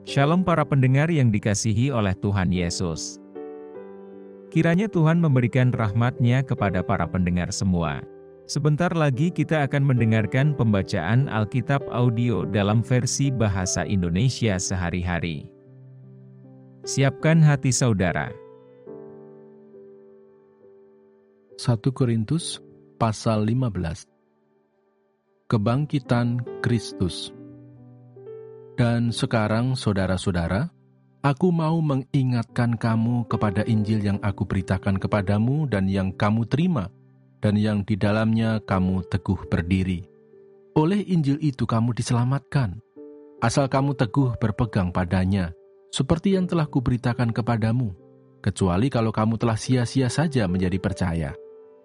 Shalom para pendengar yang dikasihi oleh Tuhan Yesus. Kiranya Tuhan memberikan rahmat-Nya kepada para pendengar semua. Sebentar lagi kita akan mendengarkan pembacaan Alkitab audio dalam versi bahasa Indonesia sehari-hari. Siapkan hati saudara. 1 Korintus pasal 15. Kebangkitan Kristus. Dan sekarang saudara-saudara, aku mau mengingatkan kamu kepada Injil yang aku beritakan kepadamu dan yang kamu terima, dan yang di dalamnya kamu teguh berdiri. Oleh Injil itu kamu diselamatkan, asal kamu teguh berpegang padanya, seperti yang telah kuberitakan kepadamu, kecuali kalau kamu telah sia-sia saja menjadi percaya.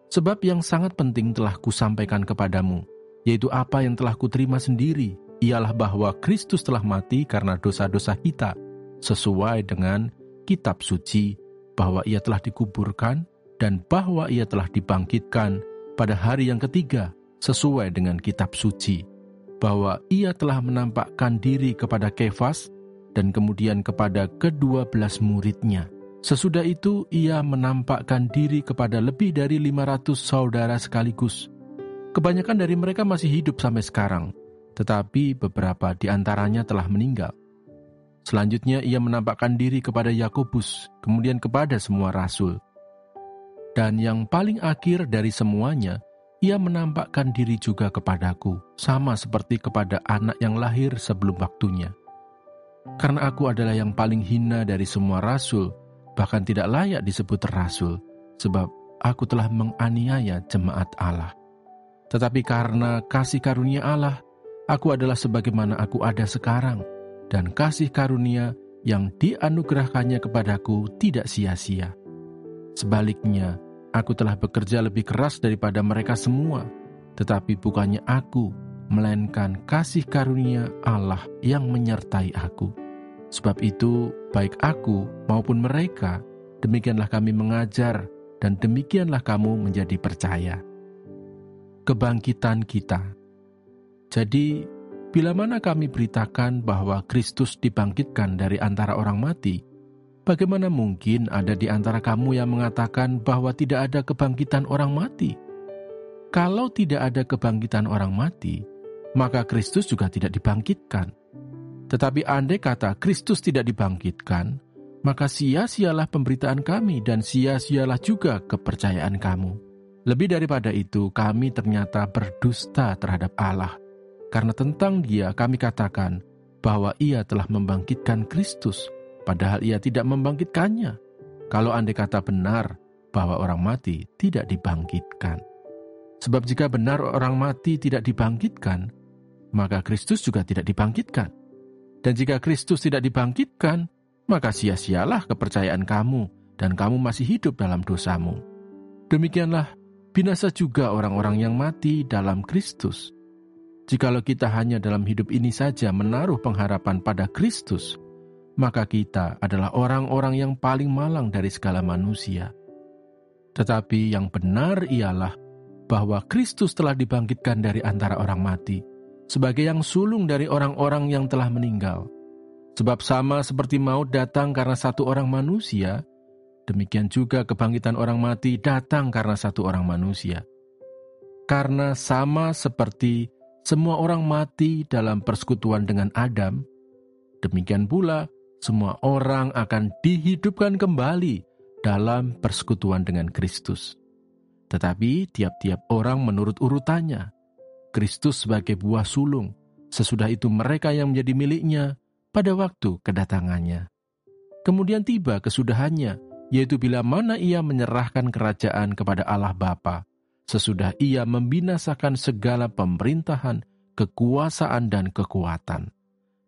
Sebab yang sangat penting telah kusampaikan kepadamu, yaitu apa yang telah kuterima sendiri, ialah bahwa Kristus telah mati karena dosa-dosa kita, sesuai dengan kitab suci, bahwa ia telah dikuburkan, dan bahwa ia telah dibangkitkan pada hari yang ketiga, sesuai dengan kitab suci, bahwa ia telah menampakkan diri kepada Kefas, dan kemudian kepada ke-12 muridnya. Sesudah itu ia menampakkan diri kepada lebih dari 500 saudara sekaligus. Kebanyakan dari mereka masih hidup sampai sekarang, tetapi beberapa di antaranya telah meninggal. Selanjutnya ia menampakkan diri kepada Yakobus, kemudian kepada semua rasul. Dan yang paling akhir dari semuanya, ia menampakkan diri juga kepadaku, sama seperti kepada anak yang lahir sebelum waktunya. Karena aku adalah yang paling hina dari semua rasul, bahkan tidak layak disebut rasul, sebab aku telah menganiaya jemaat Allah. Tetapi karena kasih karunia Allah, aku adalah sebagaimana aku ada sekarang, dan kasih karunia yang dianugerahkannya kepadaku tidak sia-sia. Sebaliknya, aku telah bekerja lebih keras daripada mereka semua, tetapi bukannya aku, melainkan kasih karunia Allah yang menyertai aku. Sebab itu, baik aku maupun mereka, demikianlah kami mengajar, dan demikianlah kamu menjadi percaya. Kebangkitan kita. Jadi, bila mana kami beritakan bahwa Kristus dibangkitkan dari antara orang mati, bagaimana mungkin ada di antara kamu yang mengatakan bahwa tidak ada kebangkitan orang mati? Kalau tidak ada kebangkitan orang mati, maka Kristus juga tidak dibangkitkan. Tetapi andai kata Kristus tidak dibangkitkan, maka sia-sialah pemberitaan kami dan sia-sialah juga kepercayaan kamu. Lebih daripada itu, kami ternyata berdusta terhadap Allah. Karena tentang Dia kami katakan bahwa Ia telah membangkitkan Kristus, padahal Ia tidak membangkitkannya. Kalau andai kata benar bahwa orang mati tidak dibangkitkan. Sebab jika benar orang mati tidak dibangkitkan, maka Kristus juga tidak dibangkitkan. Dan jika Kristus tidak dibangkitkan, maka sia-sialah kepercayaan kamu, dan kamu masih hidup dalam dosamu. Demikianlah binasa juga orang-orang yang mati dalam Kristus. Jikalau kita hanya dalam hidup ini saja menaruh pengharapan pada Kristus, maka kita adalah orang-orang yang paling malang dari segala manusia. Tetapi yang benar ialah bahwa Kristus telah dibangkitkan dari antara orang mati, sebagai yang sulung dari orang-orang yang telah meninggal. Sebab sama seperti maut datang karena satu orang manusia, demikian juga kebangkitan orang mati datang karena satu orang manusia. Karena sama seperti semua orang mati dalam persekutuan dengan Adam, demikian pula semua orang akan dihidupkan kembali dalam persekutuan dengan Kristus. Tetapi tiap-tiap orang menurut urutannya. Kristus sebagai buah sulung, sesudah itu mereka yang menjadi miliknya pada waktu kedatangannya. Kemudian tiba kesudahannya, yaitu bila mana ia menyerahkan kerajaan kepada Allah Bapa, sesudah ia membinasakan segala pemerintahan, kekuasaan dan kekuatan.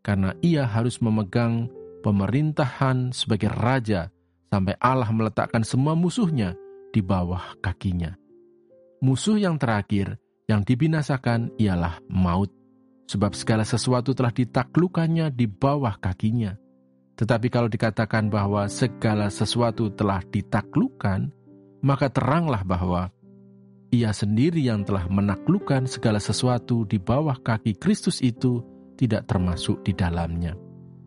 Karena ia harus memegang pemerintahan sebagai raja, sampai Allah meletakkan semua musuhnya di bawah kakinya. Musuh yang terakhir yang dibinasakan ialah maut, sebab segala sesuatu telah ditaklukkannya di bawah kakinya. Tetapi kalau dikatakan bahwa segala sesuatu telah ditaklukkan, maka teranglah bahwa Ia sendiri yang telah menaklukkan segala sesuatu di bawah kaki Kristus itu tidak termasuk di dalamnya.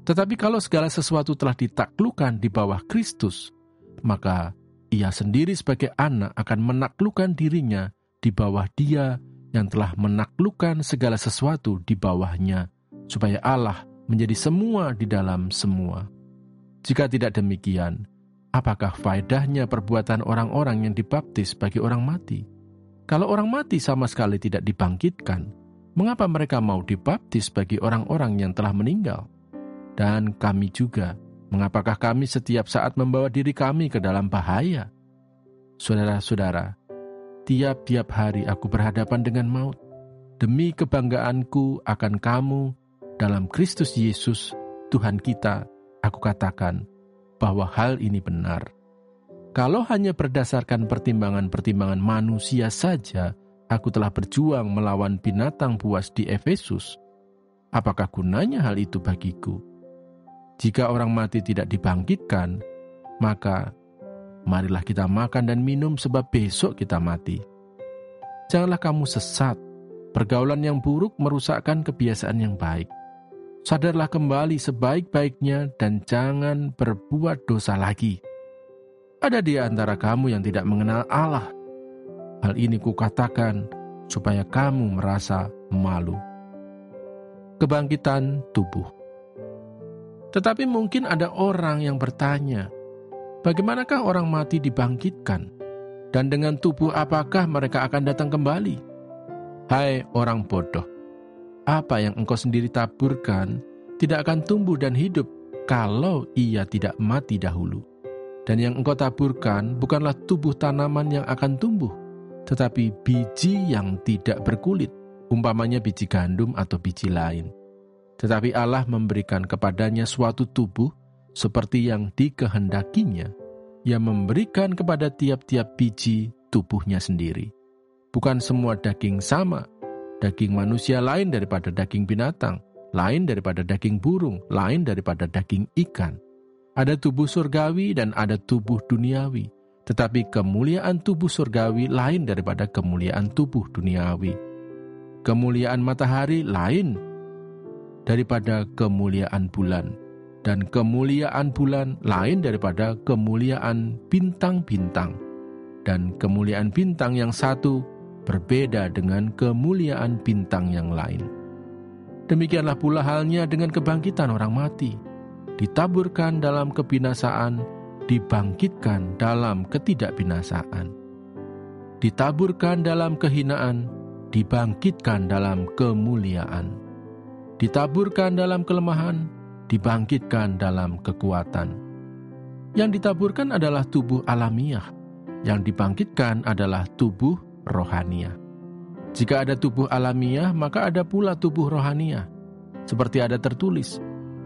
Tetapi kalau segala sesuatu telah ditaklukkan di bawah Kristus, maka ia sendiri sebagai anak akan menaklukkan dirinya di bawah Dia yang telah menaklukkan segala sesuatu di bawahnya, supaya Allah menjadi semua di dalam semua. Jika tidak demikian, apakah faedahnya perbuatan orang-orang yang dibaptis bagi orang mati? Kalau orang mati sama sekali tidak dibangkitkan, mengapa mereka mau dibaptis bagi orang-orang yang telah meninggal? Dan kami juga, mengapakah kami setiap saat membawa diri kami ke dalam bahaya? Saudara-saudara, tiap-tiap hari aku berhadapan dengan maut. Demi kebanggaanku akan kamu dalam Kristus Yesus, Tuhan kita, aku katakan bahwa hal ini benar. Kalau hanya berdasarkan pertimbangan-pertimbangan manusia saja, aku telah berjuang melawan binatang buas di Efesus. Apakah gunanya hal itu bagiku? Jika orang mati tidak dibangkitkan, maka marilah kita makan dan minum sebab besok kita mati. Janganlah kamu sesat. Pergaulan yang buruk merusakkan kebiasaan yang baik. Sadarlah kembali sebaik-baiknya dan jangan berbuat dosa lagi. Ada di antara kamu yang tidak mengenal Allah. Hal ini kukatakan supaya kamu merasa malu. Kebangkitan tubuh. Tetapi mungkin ada orang yang bertanya, bagaimanakah orang mati dibangkitkan? Dan dengan tubuh apakah mereka akan datang kembali? Hai orang bodoh, apa yang engkau sendiri taburkan tidak akan tumbuh dan hidup kalau ia tidak mati dahulu. Dan yang engkau taburkan bukanlah tubuh tanaman yang akan tumbuh, tetapi biji yang tidak berkulit, umpamanya biji gandum atau biji lain. Tetapi Allah memberikan kepadanya suatu tubuh seperti yang dikehendakinya. Ia memberikan kepada tiap-tiap biji tubuhnya sendiri. Bukan semua daging sama. Daging manusia lain daripada daging binatang, lain daripada daging burung, lain daripada daging ikan. Ada tubuh surgawi dan ada tubuh duniawi. Tetapi kemuliaan tubuh surgawi lain daripada kemuliaan tubuh duniawi. Kemuliaan matahari lain daripada kemuliaan bulan. Dan kemuliaan bulan lain daripada kemuliaan bintang-bintang. Dan kemuliaan bintang yang satu berbeda dengan kemuliaan bintang yang lain. Demikianlah pula halnya dengan kebangkitan orang mati. Ditaburkan dalam kebinasaan, dibangkitkan dalam ketidakbinasaan. Ditaburkan dalam kehinaan, dibangkitkan dalam kemuliaan. Ditaburkan dalam kelemahan, dibangkitkan dalam kekuatan. Yang ditaburkan adalah tubuh alamiah, yang dibangkitkan adalah tubuh rohaniah. Jika ada tubuh alamiah, maka ada pula tubuh rohaniah. Seperti ada tertulis,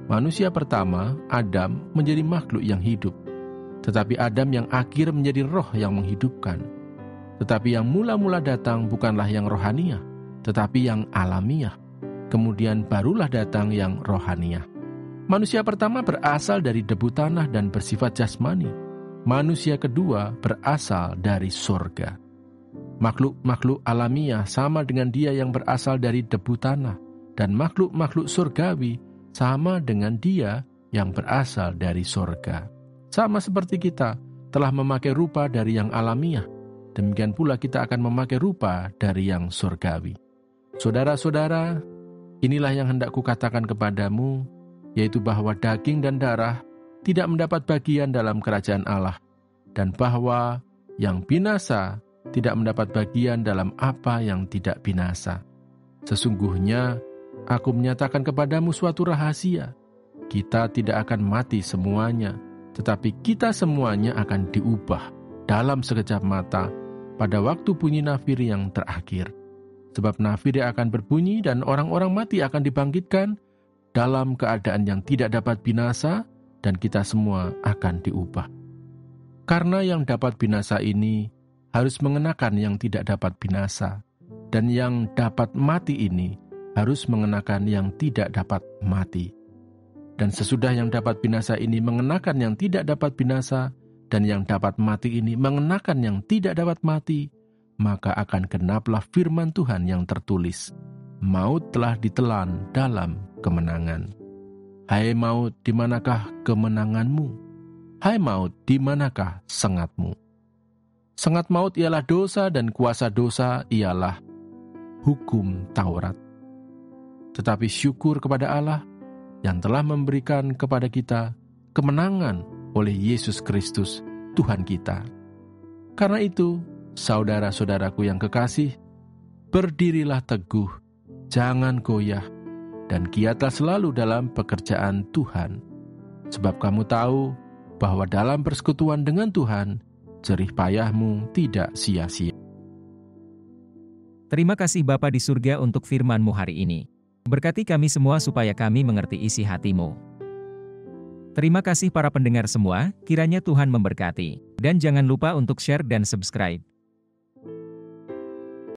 manusia pertama, Adam, menjadi makhluk yang hidup. Tetapi Adam yang akhir menjadi roh yang menghidupkan. Tetapi yang mula-mula datang bukanlah yang rohaniah, tetapi yang alamiah. Kemudian barulah datang yang rohaniah. Manusia pertama berasal dari debu tanah dan bersifat jasmani. Manusia kedua berasal dari surga. Makhluk-makhluk alamiah sama dengan dia yang berasal dari debu tanah, dan makhluk-makhluk surgawi sama dengan dia yang berasal dari surga. Sama seperti kita telah memakai rupa dari yang alamiah, demikian pula kita akan memakai rupa dari yang surgawi. Saudara-saudara, inilah yang hendak kukatakan kepadamu, yaitu bahwa daging dan darah tidak mendapat bagian dalam kerajaan Allah, dan bahwa yang binasa tidak mendapat bagian dalam apa yang tidak binasa. Sesungguhnya, aku menyatakan kepadamu suatu rahasia. Kita tidak akan mati semuanya, tetapi kita semuanya akan diubah dalam sekejap mata pada waktu bunyi nafir yang terakhir. Sebab nafir akan berbunyi dan orang-orang mati akan dibangkitkan dalam keadaan yang tidak dapat binasa, dan kita semua akan diubah. Karena yang dapat binasa ini harus mengenakan yang tidak dapat binasa, dan yang dapat mati ini harus mengenakan yang tidak dapat mati. Dan sesudah yang dapat binasa ini mengenakan yang tidak dapat binasa, dan yang dapat mati ini mengenakan yang tidak dapat mati, maka akan genaplah firman Tuhan yang tertulis, maut telah ditelan dalam kemenangan. Hai maut, di manakah kemenanganmu? Hai maut, di manakah sengatmu? Sengat maut ialah dosa dan kuasa dosa ialah hukum Taurat. Tetapi syukur kepada Allah yang telah memberikan kepada kita kemenangan oleh Yesus Kristus, Tuhan kita. Karena itu, saudara-saudaraku yang kekasih, berdirilah teguh, jangan goyah, dan giatlah selalu dalam pekerjaan Tuhan. Sebab kamu tahu bahwa dalam persekutuan dengan Tuhan, jerih payahmu tidak sia-sia. Terima kasih Bapa di surga untuk firman-Mu hari ini. Berkati kami semua supaya kami mengerti isi hati-Mu. Terima kasih para pendengar semua, kiranya Tuhan memberkati. Dan jangan lupa untuk share dan subscribe.